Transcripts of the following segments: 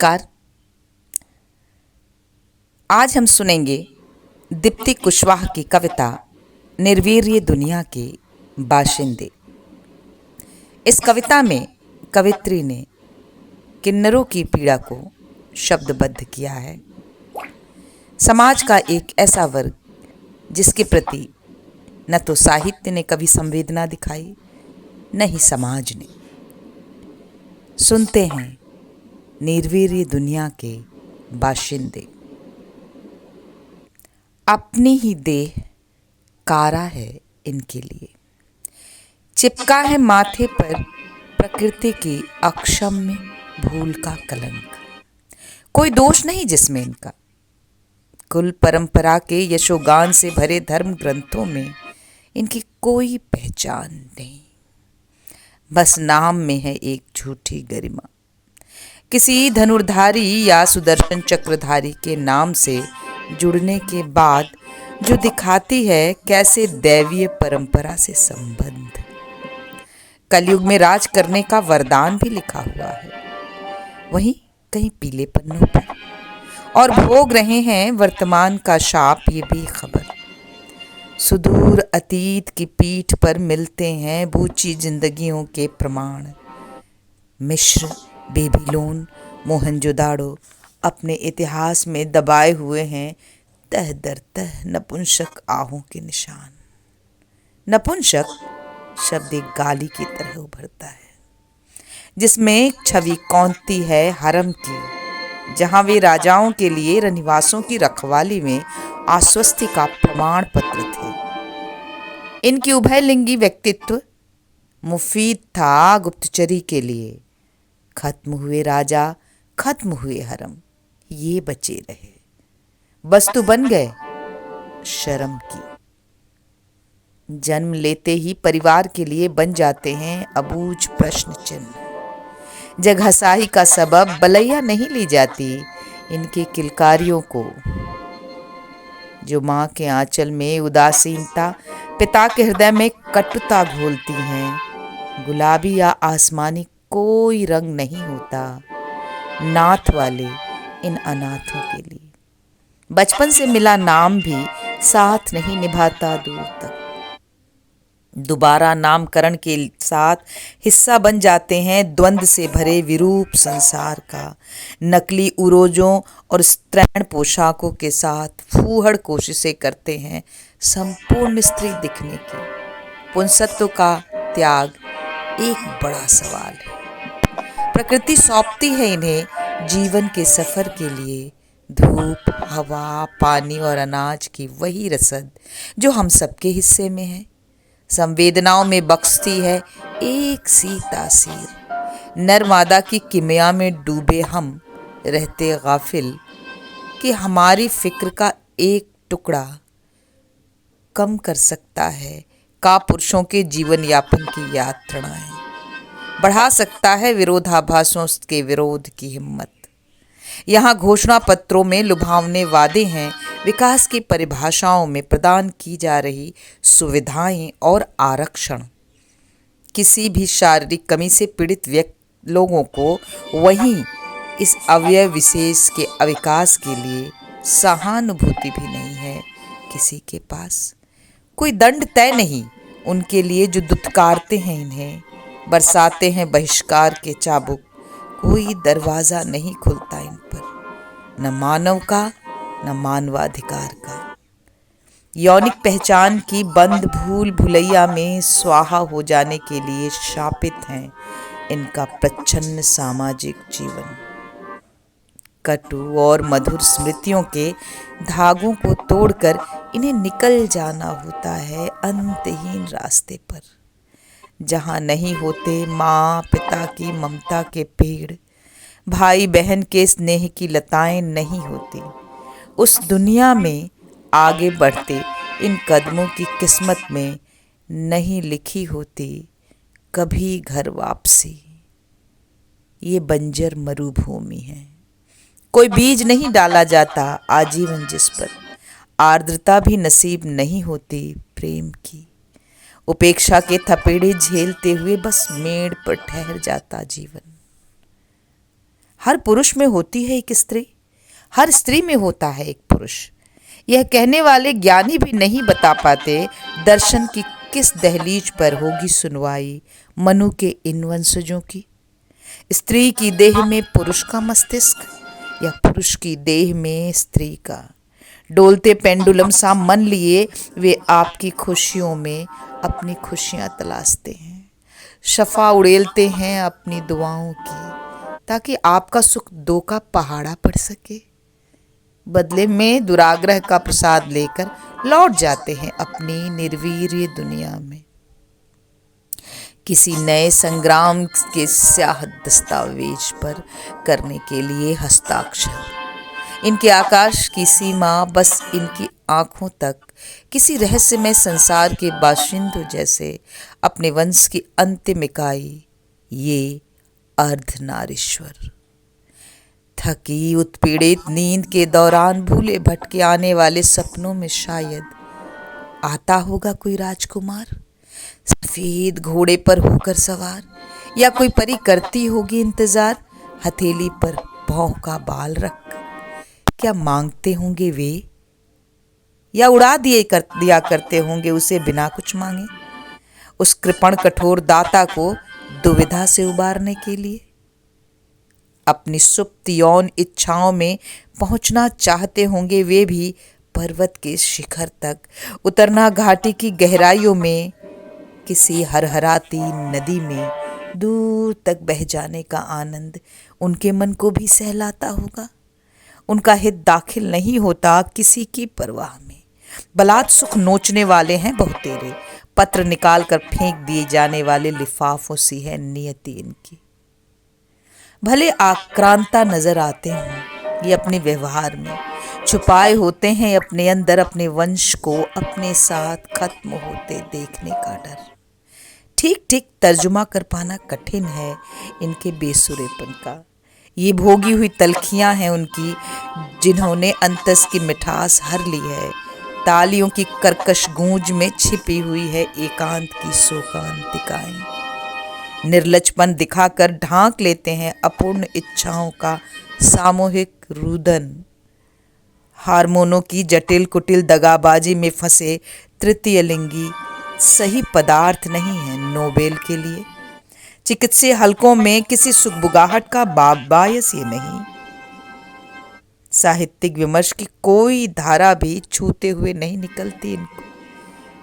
नमस्कार। आज हम सुनेंगे दीप्ति कुशवाहा की कविता निर्वीर्य दुनिया के बाशिंदे। इस कविता में कवित्री ने किन्नरों की पीड़ा को शब्दबद्ध किया है। समाज का एक ऐसा वर्ग जिसके प्रति न तो साहित्य ने कभी संवेदना दिखाई, न ही समाज ने। सुनते हैं निर्वीर्य दुनिया के बाशिंदे। अपनी ही देह कारा है इनके लिए, चिपका है माथे पर प्रकृति की अक्षम्य भूल का कलंक। कोई दोष नहीं जिसमें इनका, कुल परंपरा के यशोगान से भरे धर्म ग्रंथों में इनकी कोई पहचान नहीं। बस नाम में है एक झूठी गरिमा, किसी धनुर्धारी या सुदर्शन चक्रधारी के नाम से जुड़ने के बाद जो दिखाती है कैसे दैवीय परंपरा से संबंध। कलयुग में राज करने का वरदान भी लिखा हुआ है, वहीं कहीं पीले पन्नों पर, और भोग रहे हैं वर्तमान का शाप। ये भी खबर सुदूर अतीत की पीठ पर मिलते हैं बूची जिंदगियों के प्रमाण। मिस्र, बेबीलोन, मोहनजोदाड़ो अपने इतिहास में दबाए हुए हैं तह दर तह नपुंसक आहों के निशान। नपुंसक शब्द एक गाली की तरह उभरता है, जिसमें एक छवि कौंधती है हरम की, जहां वे राजाओं के लिए रनिवासों की रखवाली में आश्वस्ति का प्रमाण पत्र थे। इनकी उभयलिंगी व्यक्तित्व मुफीद था गुप्तचरी के लिए। खत्म हुए राजा, खत्म हुए हरम, ये बचे रहे, वस्तु बन गए शर्म की। जन्म लेते ही परिवार के लिए बन जाते हैं अबूझ प्रश्न चिन्ह। जगहसाही का सबब बलैया नहीं ली जाती इनके किलकारियों को। जो माँ के आंचल में उदासीनता, पिता के हृदय में कटुता घोलती हैं। गुलाबी या आसमानी कोई रंग नहीं होता नाथ वाले इन अनाथों के लिए। बचपन से मिला नाम भी साथ नहीं निभाता दूर तक। दोबारा नामकरण के साथ हिस्सा बन जाते हैं द्वंद्व से भरे विरूप संसार का। नकली उरोजों और स्त्रैण पोशाकों के साथ फूहड़ कोशिशें करते हैं संपूर्ण स्त्री दिखने की। पुंसत्व का त्याग एक बड़ा सवाल है। प्रकृति सौंपती है इन्हें जीवन के सफर के लिए धूप, हवा, पानी और अनाज की वही रसद जो हम सबके हिस्से में है। संवेदनाओं में बख्शती है एक सी तासीर। नर मादा की किमिया में डूबे हम रहते गाफिल कि हमारी फिक्र का एक टुकड़ा कम कर सकता है का पुरुषों के जीवन यापन की यातनाएं, बढ़ा सकता है विरोधाभासों के विरोध की हिम्मत। यहाँ घोषणा पत्रों में लुभावने वादे हैं, विकास की परिभाषाओं में प्रदान की जा रही सुविधाएं और आरक्षण किसी भी शारीरिक कमी से पीड़ित लोगों को वहीं इस अवयव विशेष के अविकास के लिए सहानुभूति भी नहीं है किसी के पास। कोई दंड तय नहीं उनके लिए जो दुत्कारते हैं इन्हें, बरसाते हैं बहिष्कार के चाबुक। कोई दरवाज़ा नहीं खुलता इन पर, न मानव का न मानवाधिकार का। यौनिक पहचान की बंद भूल भुलैया में स्वाहा हो जाने के लिए शापित हैं इनका प्रच्छन्न सामाजिक जीवन। कटु और मधुर स्मृतियों के धागों को तोड़कर इन्हें निकल जाना होता है अंतहीन रास्ते पर, जहाँ नहीं होते माँ पिता की ममता के पेड़, भाई बहन के स्नेह की लताएं नहीं होती। उस दुनिया में आगे बढ़ते इन कदमों की किस्मत में नहीं लिखी होती कभी घर वापसी। ये बंजर मरुभूमि है, कोई बीज नहीं डाला जाता आजीवन जिस पर। आर्द्रता भी नसीब नहीं होती प्रेम की। उपेक्षा के थपेड़े झेलते हुए बस मेड़ पर ठहर जाता जीवन। हर पुरुष में होती है एक स्त्री, हर स्त्री में होता है एक पुरुष। यह कहने वाले ज्ञानी भी नहीं बता पाते दर्शन की किस दहलीज पर होगी सुनवाई मनु के इन वंशजों की। स्त्री की देह में पुरुष का मस्तिष्क या पुरुष की देह में स्त्री का। डोलते पेंडुलम सा मन लिए वे आपकी खुशियों में अपनी खुशियां तलाशते हैं। शफा उड़ेलते हैं अपनी दुआओं की ताकि आपका सुख दो का पहाड़ा पड़ सके। बदले में दुराग्रह का प्रसाद लेकर लौट जाते हैं अपनी निर्वीर्य दुनिया में। किसी नए संग्राम के स्याह दस्तावेज पर करने के लिए हस्ताक्षर। इनके आकाश की सीमा बस इनकी आंखों तक किसी रहस्यमय संसार के बाशिंदों जैसे अपने वंश की अंतिम इकाई ये अर्धनारीश्वर। थकी उत्पीड़ित नींद के दौरान भूले भटके आने वाले सपनों में शायद आता होगा कोई राजकुमार सफेद घोड़े पर होकर सवार, या कोई परी करती होगी इंतजार हथेली पर भौं का बाल रख। क्या मांगते होंगे वे, या उड़ा दिया करते होंगे उसे बिना कुछ मांगे, उस कृपण कठोर दाता को दुविधा से उबारने के लिए। अपनी सुप्त यौन इच्छाओं में पहुंचना चाहते होंगे वे भी पर्वत के शिखर तक, उतरना घाटी की गहराइयों में, किसी हरहराती नदी में दूर तक बह जाने का आनंद उनके मन को भी सहलाता होगा। उनका हित दाखिल नहीं होता किसी की परवाह में। बलात् सुख नोचने वाले हैं बहुतेरे, पत्र निकाल कर फेंक दिए जाने वाले लिफाफों सी है नियति इनकी। भले आक्रांता नजर आते हैं ये अपने व्यवहार में, छुपाए होते हैं अपने अंदर अपने वंश को अपने साथ खत्म होते देखने का डर। ठीक ठीक तर्जुमा कर पाना कठिन है इनके बेसुरेपन का। ये भोगी हुई तलखियां हैं उनकी जिन्होंने अंतस की मिठास हर ली है। तालियों की कर्कश गूंज में छिपी हुई है एकांत की शोकांतिकाएं। निर्लजपन दिखाकर ढांक लेते हैं अपूर्ण इच्छाओं का सामूहिक रुदन। हार्मोनों की जटिल कुटिल दगाबाजी में फंसे तृतीय लिंगी सही पदार्थ नहीं है नोबेल के लिए। चिकित्सीय हलकों में किसी सुखबुगाहट का बायस ये नहीं। साहित्यिक विमर्श की कोई धारा भी छूते हुए नहीं निकलती इनको।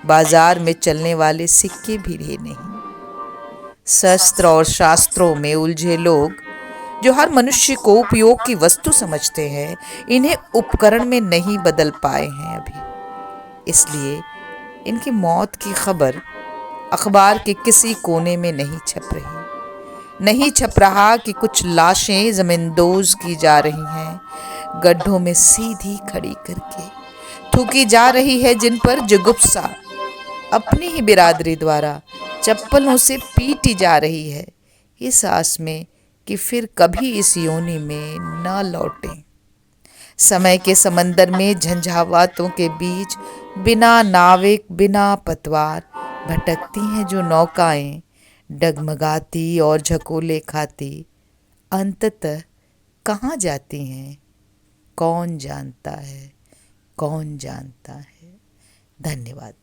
बाजार में चलने वाले सिक्के भी रहे नहीं। शस्त्र और शास्त्रों में उलझे लोग जो हर मनुष्य को उपयोग की वस्तु समझते हैं, इन्हें उपकरण में नहीं बदल पाए हैं अभी। इसलिए इनकी मौत की खबर अखबार के किसी कोने में नहीं छप रही। नहीं छप रहा कि कुछ लाशें जमींदोज की जा रही हैं, गड्ढों में सीधी खड़ी करके थूकी जा रही है, जिन पर जुगुप्सा अपनी ही बिरादरी द्वारा चप्पलों से पीटी जा रही है, इस आस में कि फिर कभी इस योनि में न लौटें। समय के समंदर में झंझावातों के बीच बिना नाविक बिना पतवार भटकती हैं जो नौकाएं, डगमगाती और झकोले खाती अंततः कहाँ जाती हैं कौन जानता है, कौन जानता है। धन्यवाद।